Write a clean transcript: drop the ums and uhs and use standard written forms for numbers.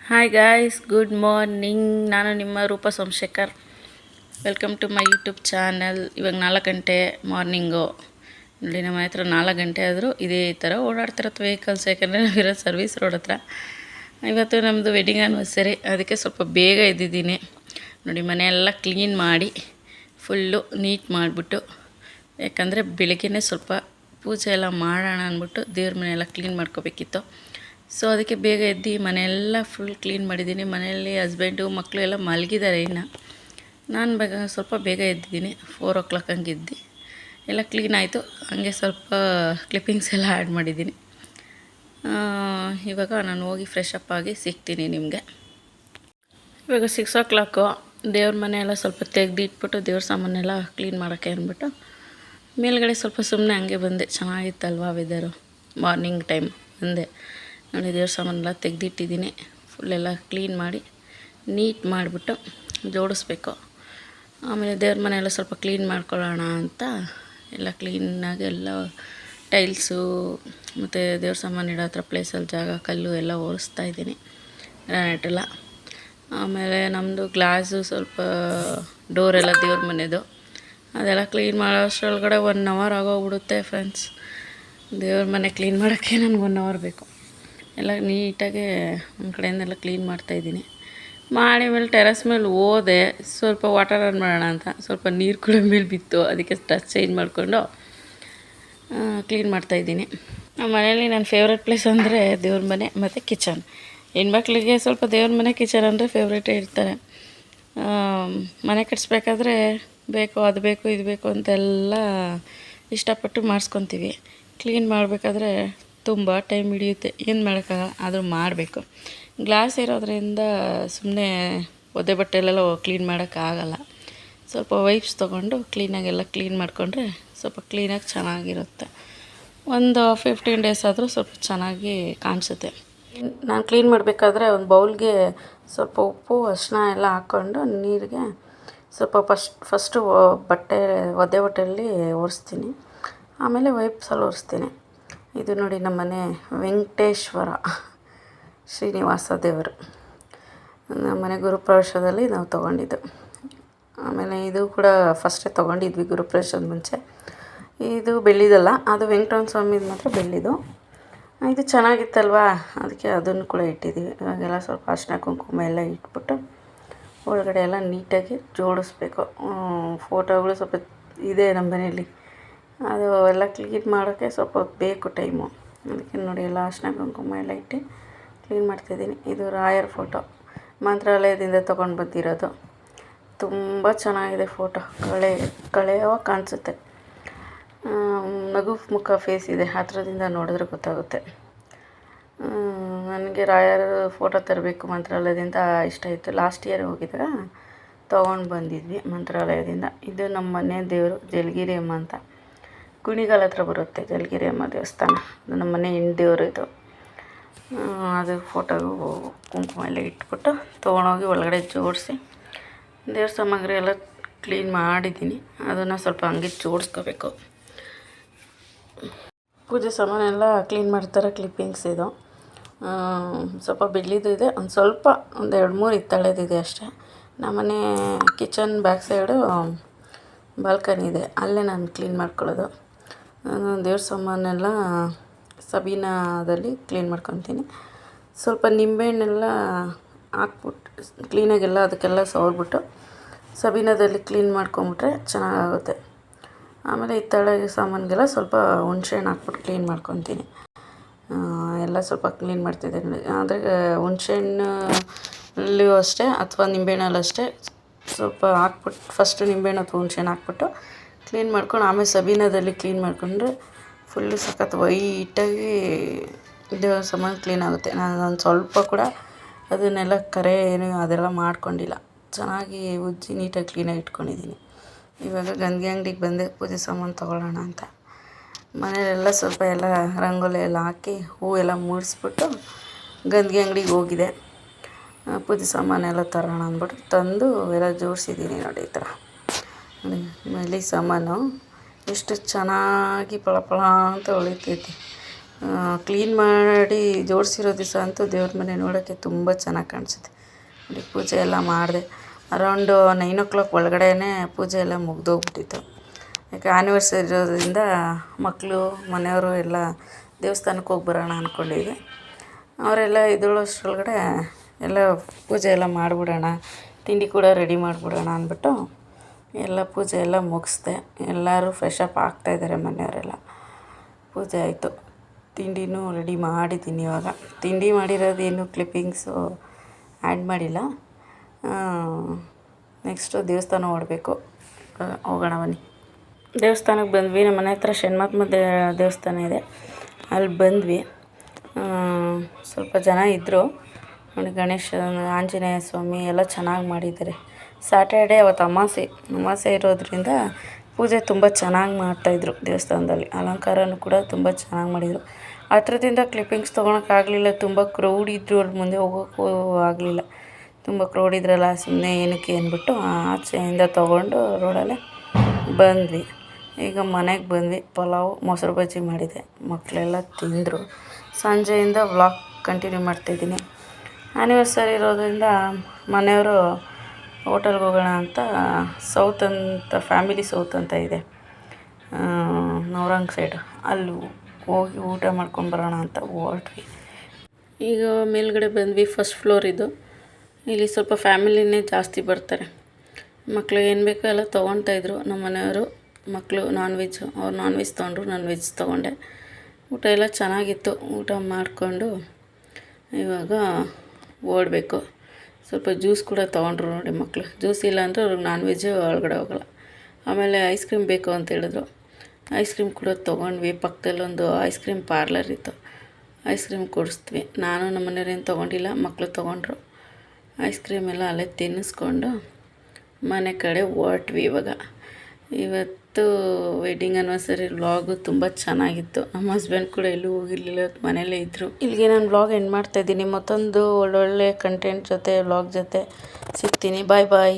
Hi guys, good morning. ನಾನು ನಿಮ್ಮ Roopa Somashekar. Welcome to my YouTube channel. ಇವಾಗ 4 ಗಂಟೆ ಮಾರ್ನಿಂಗು. ನೋಡಿ, ನಮ್ಮ ಹತ್ರ 4 ಗಂಟೆ ಆದರೂ ಇದೇ ಥರ ಓಡಾಡ್ತಿರತ್ತೆ ವೆಹಿಕಲ್ಸ್. ಯಾಕಂದರೆ ನಾವಿರೋ ಸರ್ವಿಸ್ ರೋಡ್ ಹತ್ರ. ಇವತ್ತು ನಮ್ಮದು ವೆಡ್ಡಿಂಗ್ ಆ್ಯನಿವರ್ಸರಿ, ಅದಕ್ಕೆ ಸ್ವಲ್ಪ ಬೇಗ ಎದ್ದಿದ್ದೀನಿ. ನೋಡಿ, ಮನೆಯೆಲ್ಲ ಕ್ಲೀನ್ ಮಾಡಿ ಫುಲ್ಲು ನೀಟ್ ಮಾಡಿಬಿಟ್ಟು, ಯಾಕಂದರೆ ಬೆಳಗ್ಗೆನೇ ಸ್ವಲ್ಪ ಪೂಜೆ ಎಲ್ಲ ಮಾಡೋಣ ಅಂದ್ಬಿಟ್ಟು ದೇವ್ರ ಮನೆಯೆಲ್ಲ ಕ್ಲೀನ್ ಮಾಡ್ಕೋಬೇಕಿತ್ತು. ಸೊ ಅದಕ್ಕೆ ಬೇಗ ಎದ್ದು ಮನೆಯೆಲ್ಲ ಫುಲ್ ಕ್ಲೀನ್ ಮಾಡಿದ್ದೀನಿ. ಮನೆಯಲ್ಲಿ ಹಸ್ಬೆಂಡು ಮಕ್ಕಳು ಎಲ್ಲ ಮಲಗಿದ್ದಾರೆ. ಇನ್ನು ನಾನು ಸ್ವಲ್ಪ ಬೇಗ ಎದ್ದಿದ್ದೀನಿ. 4 o'clock ಹಂಗೆ ಎದ್ದು ಎಲ್ಲ ಕ್ಲೀನ್ ಆಯಿತು. ಹಾಗೆ ಸ್ವಲ್ಪ ಕ್ಲಿಪ್ಪಿಂಗ್ಸ್ ಎಲ್ಲ ಆ್ಯಡ್ ಮಾಡಿದ್ದೀನಿ. ಇವಾಗ ನಾನು ಹೋಗಿ ಫ್ರೆಶ್ ಅಪ್ ಆಗಿ ಸಿಗ್ತೀನಿ ನಿಮಗೆ. ಇವಾಗ 6 o'clock. ದೇವ್ರ ಮನೆಯೆಲ್ಲ ಸ್ವಲ್ಪ ತೆಗೆದಿಟ್ಬಿಟ್ಟು ದೇವ್ರ ಸಾಮಾನೆಲ್ಲ ಕ್ಲೀನ್ ಮಾಡೋಕ್ಕೆ ಅಂದ್ಬಿಟ್ಟು ಮೇಲ್ಗಡೆ ಸ್ವಲ್ಪ ಸುಮ್ಮನೆ ಹಂಗೆ ಬಂದೆ. ಚೆನ್ನಾಗಿತ್ತಲ್ವ ವೆದರು, ಮಾರ್ನಿಂಗ್ ಟೈಮ್ ಬಂದೆ. ನೋಡಿ, ದೇವ್ರ ಸಾಮಾನೆಲ್ಲ ತೆಗೆದಿಟ್ಟಿದ್ದೀನಿ. ಫುಲ್ಲೆಲ್ಲ ಕ್ಲೀನ್ ಮಾಡಿ ನೀಟ್ ಮಾಡಿಬಿಟ್ಟು ಜೋಡಿಸ್ಬೇಕು. ಆಮೇಲೆ ದೇವ್ರ ಮನೆಯೆಲ್ಲ ಸ್ವಲ್ಪ ಕ್ಲೀನ್ ಮಾಡ್ಕೊಳ್ಳೋಣ ಅಂತ ಎಲ್ಲ ಕ್ಲೀನಾಗಿ ಎಲ್ಲ ಟೈಲ್ಸು ಮತ್ತು ದೇವ್ರ ಸಾಮಾನು ಇಡೋ ಹತ್ರ ಪ್ಲೇಸಲ್ಲಿ ಜಾಗ ಕಲ್ಲು ಎಲ್ಲ ಒರೆಸ್ತಾ ಇದ್ದೀನಿ, ಗ್ರಾನೈಟೆಲ್ಲ. ಆಮೇಲೆ ನಮ್ಮದು ಗ್ಲಾಸು ಸ್ವಲ್ಪ ಡೋರೆಲ್ಲ ದೇವ್ರ ಮನೆಯದು ಅದೆಲ್ಲ ಕ್ಲೀನ್ ಮಾಡೋ ಅಷ್ಟರೊಳಗಡೆ 1 hour ಆಗೋಗ್ಬಿಡುತ್ತೆ ಫ್ರೆಂಡ್ಸ್. ದೇವ್ರ ಮನೆ ಕ್ಲೀನ್ ಮಾಡೋಕ್ಕೆ ನನಗೆ 1 hour ಬೇಕು. ಎಲ್ಲ ನೀಟಾಗಿ ಒಂದು ಕಡೆಯಿಂದೆಲ್ಲ ಕ್ಲೀನ್ ಮಾಡ್ತಾಯಿದ್ದೀನಿ. ಮಾಡಿ ಮೇಲೆ ಟೆರಸ್ ಮೇಲೆ ಹೋದೆ, ಸ್ವಲ್ಪ ವಾಟರ್ ಆನ್ ಮಾಡೋಣ ಅಂತ. ಸ್ವಲ್ಪ ನೀರು ಕೂಡ ಮೇಲೆ ಬಿತ್ತು, ಅದಕ್ಕೆ ಡ್ರೆಸ್ ಚೇಂಜ್ ಮಾಡಿಕೊಂಡು ಕ್ಲೀನ್ ಮಾಡ್ತಾಯಿದ್ದೀನಿ. ನಮ್ಮ ಮನೇಲಿ ನನ್ನ ಫೇವ್ರೆಟ್ ಪ್ಲೇಸ್ ಅಂದರೆ ದೇವ್ರ ಮನೆ ಮತ್ತು ಕಿಚನ್. ಹೆಣ್ಮಕ್ಳಿಗೆ ಸ್ವಲ್ಪ ದೇವ್ರ ಮನೆ ಕಿಚನ್ ಅಂದರೆ ಫೇವ್ರೇಟೇ ಇರ್ತಾರೆ. ಮನೆ ಕಟ್ಸ್ಬೇಕಾದ್ರೆ ಬೇಕು, ಅದು ಬೇಕು, ಇದು ಬೇಕು ಅಂತೆಲ್ಲ ಇಷ್ಟಪಟ್ಟು ಮಾಡಿಸ್ಕೊತೀವಿ. ಕ್ಲೀನ್ ಮಾಡಬೇಕಾದ್ರೆ ತುಂಬ ಟೈಮ್ ಹಿಡಿಯುತ್ತೆ. ಏನು ಮಾಡೋಕ್ಕಾಗಲ್ಲ, ಆದರೂ ಮಾಡಬೇಕು. ಗ್ಲಾಸ್ ಇರೋದ್ರಿಂದ ಸುಮ್ಮನೆ ಒದ್ದೆ ಬಟ್ಟೆಯಲ್ಲೆಲ್ಲ ಕ್ಲೀನ್ ಮಾಡೋಕ್ಕಾಗಲ್ಲ. ಸ್ವಲ್ಪ ವೈಪ್ಸ್ ತೊಗೊಂಡು ಕ್ಲೀನಾಗೆಲ್ಲ ಕ್ಲೀನ್ ಮಾಡಿಕೊಂಡ್ರೆ ಸ್ವಲ್ಪ ಕ್ಲೀನಾಗಿ ಚೆನ್ನಾಗಿರುತ್ತೆ. ಒಂದು 15 days ಆದರೂ ಸ್ವಲ್ಪ ಚೆನ್ನಾಗಿ ಕಾಣಿಸುತ್ತೆ. ನಾನು ಕ್ಲೀನ್ ಮಾಡಬೇಕಾದ್ರೆ ಒಂದು ಬೌಲ್ಗೆ ಸ್ವಲ್ಪ ಉಪ್ಪು, ಅರಿಶಿನ ಎಲ್ಲ ಹಾಕ್ಕೊಂಡು ನೀರಿಗೆ ಸ್ವಲ್ಪ ಫಸ್ಟು ಒದ್ದೆ ಬಟ್ಟೆಯಲ್ಲಿ ಒರೆಸ್ತೀನಿ. ಆಮೇಲೆ ವೈಪ್ಸಲ್ಲಿ ಒರೆಸ್ತೀನಿ. ಇದು ನೋಡಿ, ನಮ್ಮನೆ ವೆಂಕಟೇಶ್ವರ ಶ್ರೀನಿವಾಸ ದೇವರು. ನಮ್ಮನೆ ಗುರುಪ್ರವೇಶದಲ್ಲಿ ನಾವು ತೊಗೊಂಡಿದ್ದು. ಆಮೇಲೆ ಇದು ಕೂಡ ಫಸ್ಟೇ ತೊಗೊಂಡಿದ್ವಿ ಗುರುಪ್ರವೇಶದ ಮುಂಚೆ. ಇದು ಬೆಳ್ಳಿದಲ್ಲ, ಅದು ವೆಂಕಟರಮಣ ಸ್ವಾಮಿದು ಮಾತ್ರ ಬೆಳ್ಳಿದು. ಇದು ಚೆನ್ನಾಗಿತ್ತಲ್ವ, ಅದಕ್ಕೆ ಅದನ್ನು ಕೂಡ ಇಟ್ಟಿದ್ದೀವಿ. ಇವಾಗೆಲ್ಲ ಸ್ವಲ್ಪ ಅರಿಶಿನ ಕುಂಕುಮ ಎಲ್ಲ ಇಟ್ಬಿಟ್ಟು ಒಳಗಡೆ ಎಲ್ಲ ನೀಟಾಗಿ ಜೋಡಿಸ್ಬೇಕು. ಫೋಟೋಗಳು ಸ್ವಲ್ಪ ಇದೆ ನಮ್ಮ ಮನೆಯಲ್ಲಿ, ಅದು ಎಲ್ಲ ಕ್ಲೀನ್ ಮಾಡೋಕ್ಕೆ ಸ್ವಲ್ಪ ಬೇಕು ಟೈಮು. ಅದಕ್ಕೆ ನೋಡಿ, ಎಲ್ಲ ಅರಿಶಿನ ಕುಂಕುಮ ಎಲ್ಲ ಇಟ್ಟು ಕ್ಲೀನ್ ಮಾಡ್ತಾಯಿದ್ದೀನಿ. ಇದು ರಾಯರ ಫೋಟೋ, ಮಂತ್ರಾಲಯದಿಂದ ತೊಗೊಂಡು ಬಂದಿರೋದು. ತುಂಬ ಚೆನ್ನಾಗಿದೆ ಫೋಟೋ, ಕಳೆಯೋ ಕಾಣಿಸುತ್ತೆ. ನಗು ಮುಖ ಫೇಸ್ ಇದೆ, ಹತ್ರದಿಂದ ನೋಡಿದ್ರೆ ಗೊತ್ತಾಗುತ್ತೆ. ನನಗೆ ರಾಯರ ಫೋಟೋ ತರಬೇಕು ಮಂತ್ರಾಲಯದಿಂದ ಇಷ್ಟ ಇತ್ತು. ಲಾಸ್ಟ್ ಇಯರ್ ಹೋಗಿದ್ದಾಗ ತೊಗೊಂಡು ಬಂದಿದ್ವಿ ಮಂತ್ರಾಲಯದಿಂದ. ಇದು ನಮ್ಮ ಮನೆ ದೇವರು ಜಲಗಿರಿ ಅಮ್ಮ ಅಂತ, ಕುಣಿಗಲ್ ಹತ್ರ ಬರುತ್ತೆ ಜಲಗಿರಿ ಅಮ್ಮ ದೇವಸ್ಥಾನ. ಅದು ನಮ್ಮ ಮನೆ ಹೆಣ್ಣು ದೇವರು. ಇದು ಅದು ಫೋಟೋಗೂ ಕುಂಕುಮ ಎಲ್ಲ ಇಟ್ಬಿಟ್ಟು ತೊಗೊಂಡೋಗಿ ಒಳಗಡೆ ಜೋಡಿಸಿ ದೇವ್ರ ಸಾಮಗ್ರಿ ಎಲ್ಲ ಕ್ಲೀನ್ ಮಾಡಿದ್ದೀನಿ. ಅದನ್ನು ಸ್ವಲ್ಪ ಹಂಗೆ ಜೋಡಿಸ್ಕೋಬೇಕು. ಪೂಜೆ ಸಾಮಾನೆಲ್ಲ ಕ್ಲೀನ್ ಮಾಡ್ತಾರೆ. ಕ್ಲಿಪ್ಪಿಂಗ್ಸ್ ಇದು ಸ್ವಲ್ಪ ಬೆಳ್ಳಿದು ಇದೆ, ಒಂದು 2-3 ಹಿತ್ತಾಳೆದಿದೆ ಅಷ್ಟೇ. ನಮ್ಮನೆ ಕಿಚನ್ ಬ್ಯಾಕ್ ಸೈಡು ಬಾಲ್ಕನಿ ಇದೆ, ಅಲ್ಲೇ ನಾನು ಕ್ಲೀನ್ ಮಾಡ್ಕೊಳ್ಳೋದು. ದೇವ್ರ ಸಾಮಾನೆಲ್ಲ ಸಬೀನಾದಲ್ಲಿ ಕ್ಲೀನ್ ಮಾಡ್ಕೊತೀನಿ. ಸ್ವಲ್ಪ ನಿಂಬೆಹಣ್ಣೆಲ್ಲ ಹಾಕ್ಬಿಟ್ಟು ಕ್ಲೀನಾಗೆಲ್ಲ ಅದಕ್ಕೆಲ್ಲ ಸವರ್ಬಿಟ್ಟು ಸಬೀನಾದಲ್ಲಿ ಕ್ಲೀನ್ ಮಾಡ್ಕೊಂಬಿಟ್ರೆ ಚೆನ್ನಾಗಾಗುತ್ತೆ. ಆಮೇಲೆ ಹಿತ್ತಾಳೆ ಸಾಮಾನಿಗೆಲ್ಲ ಸ್ವಲ್ಪ ಹುಣ್ಸೆಹಣ್ಣು ಹಾಕ್ಬಿಟ್ಟು ಕ್ಲೀನ್ ಮಾಡ್ಕೊತೀನಿ. ಎಲ್ಲ ಸ್ವಲ್ಪ ಕ್ಲೀನ್ ಮಾಡ್ತಿದ್ದೀನಿ. ಆದರೆ ಹುಣ್ಸೆಹಣ್ಣಲ್ಲಿಯೂ ಅಷ್ಟೇ ಅಥವಾ ನಿಂಬೆಹಣ್ಣಲ್ಲೂ ಅಷ್ಟೇ ಸ್ವಲ್ಪ ಹಾಕ್ಬಿಟ್ಟು ಫಸ್ಟು ನಿಂಬೆಹಣ್ಣು ಅಥವಾ ಹುಣ್ಸೆಹಣ್ಣು ಹಾಕ್ಬಿಟ್ಟು ಕ್ಲೀನ್ ಮಾಡ್ಕೊಂಡು ಆಮೇಲೆ ಸಬೀನಾದಲ್ಲಿ ಕ್ಲೀನ್ ಮಾಡಿಕೊಂಡ್ರೆ ಫುಲ್ಲು ಸಖತ್ ವೈಟಾಗಿ ದೇವ್ರ ಸಾಮಾನು ಕ್ಲೀನ್ ಆಗುತ್ತೆ. ನಾನು ಒಂದು ಸ್ವಲ್ಪ ಕೂಡ ಅದನ್ನೆಲ್ಲ ಕರೆ ಏನು ಅದೆಲ್ಲ ಮಾಡ್ಕೊಂಡಿಲ್ಲ. ಚೆನ್ನಾಗಿ ಉಜ್ಜಿ ನೀಟಾಗಿ ಕ್ಲೀನಾಗಿ ಇಟ್ಕೊಂಡಿದ್ದೀನಿ. ಇವಾಗ ಗಂಗೆ ಅಂಗಡಿಗೆ ಬಂದೆ ಪೂಜೆ ಸಾಮಾನು ತೊಗೊಳ್ಳೋಣ ಅಂತ. ಮನೆಯಲ್ಲೆಲ್ಲ ಸ್ವಲ್ಪ ಎಲ್ಲ ರಂಗೋಲಿ ಎಲ್ಲ ಹಾಕಿ ಹೂವೆಲ್ಲ ಮೂಡಿಸ್ಬಿಟ್ಟು ಗಂಗೆ ಅಂಗಡಿಗೆ ಹೋಗಿದೆ. ಪೂಜೆ ಸಾಮಾನೆಲ್ಲ ತರೋಣ ಅಂದ್ಬಿಟ್ಟು ತಂದು ಎಲ್ಲ ಜೋಡಿಸಿದ್ದೀನಿ. ನೋಡಿ, ಈ ಥರ ಮಲ್ಲಿ ಸಾಮಾನು ಎಷ್ಟು ಚೆನ್ನಾಗಿ ಪಳ ಅಂತ ಹೊಳಿತೈತಿ. ಕ್ಲೀನ್ ಮಾಡಿ ಜೋಡಿಸಿರೋ ದಿವಸ ಅಂತೂ ದೇವ್ರ ಮನೆ ನೋಡೋಕ್ಕೆ ತುಂಬ ಚೆನ್ನಾಗಿ ಕಾಣಿಸುತ್ತೆ. ನೋಡಿ ಪೂಜೆ ಎಲ್ಲ ಮಾಡಿದೆ. ಅರೌಂಡು 9 ಒಳಗಡೆನೇ ಪೂಜೆ ಎಲ್ಲ ಮುಗ್ದೋಗ್ಬಿಟ್ಟಿತ್ತು. ಯಾಕೆ ಆ್ಯನಿವರ್ಸರಿ ಇರೋದ್ರಿಂದ ಮಕ್ಕಳು ಮನೆಯವರು ಎಲ್ಲ ದೇವಸ್ಥಾನಕ್ಕೆ ಹೋಗಿ ಬರೋಣ ಅಂದ್ಕೊಂಡಿದ್ದೆ. ಅವರೆಲ್ಲ ಇದರೊಳಗಡೆ ಎಲ್ಲ ಪೂಜೆ ಎಲ್ಲ ಮಾಡಿಬಿಡೋಣ, ತಿಂಡಿ ಕೂಡ ರೆಡಿ ಮಾಡಿಬಿಡೋಣ ಅಂದ್ಬಿಟ್ಟು ಎಲ್ಲ ಪೂಜೆ ಎಲ್ಲ ಮುಗಿಸ್ದೆ. ಎಲ್ಲರೂ ಫ್ರೆಶ್ ಅಪ್ ಆಗ್ತಾಯಿದ್ದಾರೆ ಮನೆಯವರೆಲ್ಲ. ಪೂಜೆ ಆಯಿತು, ತಿಂಡಿನೂ ರೆಡಿ ಮಾಡಿದ್ದೀನಿ. ಇವಾಗ ತಿಂಡಿ ಮಾಡಿರೋದೇನು ಕ್ಲಿಪ್ಪಿಂಗ್ಸು ಆ್ಯಡ್ ಮಾಡಿಲ್ಲ. ನೆಕ್ಸ್ಟು ದೇವಸ್ಥಾನ ಓಡಬೇಕು, ಹೋಗೋಣ ಬನ್ನಿ. ದೇವಸ್ಥಾನಕ್ಕೆ ಬಂದ್ವಿ. ನಮ್ಮ ಮನೆ ಹತ್ರ ಷಣ್ಮಹಾತ್ಮ ದೇವಸ್ಥಾನ ಇದೆ, ಅಲ್ಲಿ ಬಂದ್ವಿ. ಸ್ವಲ್ಪ ಜನ ಇದ್ದರು. ನೋಡಿ ಗಣೇಶ, ಆಂಜನೇಯ ಸ್ವಾಮಿ ಎಲ್ಲ ಚೆನ್ನಾಗಿ ಮಾಡಿದ್ದಾರೆ. ಸ್ಯಾಟರ್ಡೇ ಅವತ್ತು ಅಮಾವಾಸ್ಯೆ ಇರೋದ್ರಿಂದ ಪೂಜೆ ತುಂಬ ಚೆನ್ನಾಗಿ ಮಾಡ್ತಾಯಿದ್ರು ದೇವಸ್ಥಾನದಲ್ಲಿ. ಅಲಂಕಾರನೂ ಕೂಡ ತುಂಬ ಚೆನ್ನಾಗಿ ಮಾಡಿದರು. ಹತ್ರದಿಂದ ಕ್ಲಿಪ್ಪಿಂಗ್ಸ್ ತೊಗೊಳಕ್ಕಾಗಲಿಲ್ಲ, ತುಂಬ ಕ್ರೌಡ್ ಇದ್ದರು. ಅಲ್ಲಿ ಮುಂದೆ ಹೋಗೋಕ್ಕೂ ಆಗಲಿಲ್ಲ, ತುಂಬ ಕ್ರೌಡ್ ಇದ್ರಲ್ಲ, ಸುಮ್ಮನೆ ಏನಕ್ಕೆ ಅಂದ್ಬಿಟ್ಟು ಆಚೆಯಿಂದ ತೊಗೊಂಡು ರೋಡಲ್ಲೇ ಬಂದ್ವಿ. ಈಗ ಮನೆಗೆ ಬಂದ್ವಿ. ಪಲಾವು ಮೊಸರು ಬಜ್ಜಿ ಮಾಡಿದೆ, ಮಕ್ಕಳೆಲ್ಲ ತಿಂದರು. ಸಂಜೆಯಿಂದ ವ್ಲಾಗ್ ಕಂಟಿನ್ಯೂ ಮಾಡ್ತಾಯಿದ್ದೀನಿ. ಆ್ಯನಿವರ್ಸರಿ ಇರೋದ್ರಿಂದ ಮನೆಯವರು ಹೋಟೆಲ್ಗೆ ಹೋಗೋಣ ಅಂತ ಫ್ಯಾಮಿಲಿ ಸೌತ್ ಅಂತ ಇದೆ ನವರಂಗ್ ಸೈಡ್, ಅಲ್ಲಿ ಹೋಗಿ ಊಟ ಮಾಡ್ಕೊಂಡು ಬರೋಣ ಅಂತ ಹೊರಟ್ವಿ. ಈಗ ಮೇಲ್ಗಡೆ ಬಂದ್ವಿ, ಫಸ್ಟ್ ಫ್ಲೋರ್ ಇದು. ಇಲ್ಲಿ ಸ್ವಲ್ಪ ಫ್ಯಾಮಿಲಿನೇ ಜಾಸ್ತಿ ಬರ್ತಾರೆ. ಮಕ್ಕಳು ಏನು ಬೇಕೋ ಎಲ್ಲ ತೊಗೊತಾಯಿದ್ರು. ನಮ್ಮ ಮನೆಯವರು ಮಕ್ಕಳು ನಾನ್ ವೆಜ್, ಅವ್ರು ನಾನ್ ವೆಜ್ ತೊಗೊಂಡ್ರು, ನಾನು ವೆಜ್ ತೊಗೊಂಡೆ. ಊಟ ಎಲ್ಲ ಚೆನ್ನಾಗಿತ್ತು. ಊಟ ಮಾಡಿಕೊಂಡು ಇವಾಗ ಓಡಬೇಕು. ಸ್ವಲ್ಪ ಜ್ಯೂಸ್ ಕೂಡ ತೊಗೊಂಡ್ರು ನೋಡಿ ಮಕ್ಕಳು. ಜ್ಯೂಸ್ ಇಲ್ಲ ಅಂದರೆ ಅವ್ರಿಗೆ ನಾನ್ ವೆಜ್ಜು ಒಳಗಡೆ ಹೋಗೋಲ್ಲ. ಆಮೇಲೆ ಐಸ್ ಕ್ರೀಮ್ ಬೇಕು ಅಂತ ಹೇಳಿದ್ರು. ಐಸ್ ಕ್ರೀಮ್ ಕೂಡ ತೊಗೊಂಡ್ವಿ. ಪಕ್ಕದಲ್ಲೊಂದು ಐಸ್ ಕ್ರೀಮ್ ಪಾರ್ಲರ್ ಇತ್ತು, ಐಸ್ ಕ್ರೀಮ್ ಕೊಡಿಸ್ದ್ವಿ. ನಾನು ನಮ್ಮ ಮನೆಯವ್ರೇನು ತೊಗೊಂಡಿಲ್ಲ, ಮಕ್ಕಳು ತೊಗೊಂಡ್ರು. ಐಸ್ ಕ್ರೀಮ್ ಎಲ್ಲ ಅಲ್ಲೇ ತಿನ್ನಿಸ್ಕೊಂಡು ಮನೆ ಕಡೆ ಹೊರಟ್ವಿ. ಇವತ್ತು ವೆಡ್ಡಿಂಗ್ ಆ್ಯನಿವರ್ಸರಿ ವ್ಲಾಗು ತುಂಬ ಚೆನ್ನಾಗಿತ್ತು. ನಮ್ಮ ಹಸ್ಬೆಂಡ್ ಕೂಡ ಎಲ್ಲೂ ಹೋಗಿರಲಿಲ್ಲ, ಮನೆಯಲ್ಲೇ ಇದ್ದರು. ಇಲ್ಲಿಗೆ ನಾನು ವ್ಲಾಗ್ ಎಂಡ್ ಮಾಡ್ತಾಯಿದ್ದೀನಿ. ಮತ್ತೊಂದು ಒಳ್ಳೊಳ್ಳೆ ಕಂಟೆಂಟ್ ಜೊತೆ ವ್ಲಾಗ್ ಜೊತೆ ಸಿಗ್ತೀನಿ. ಬಾಯ್ ಬಾಯ್.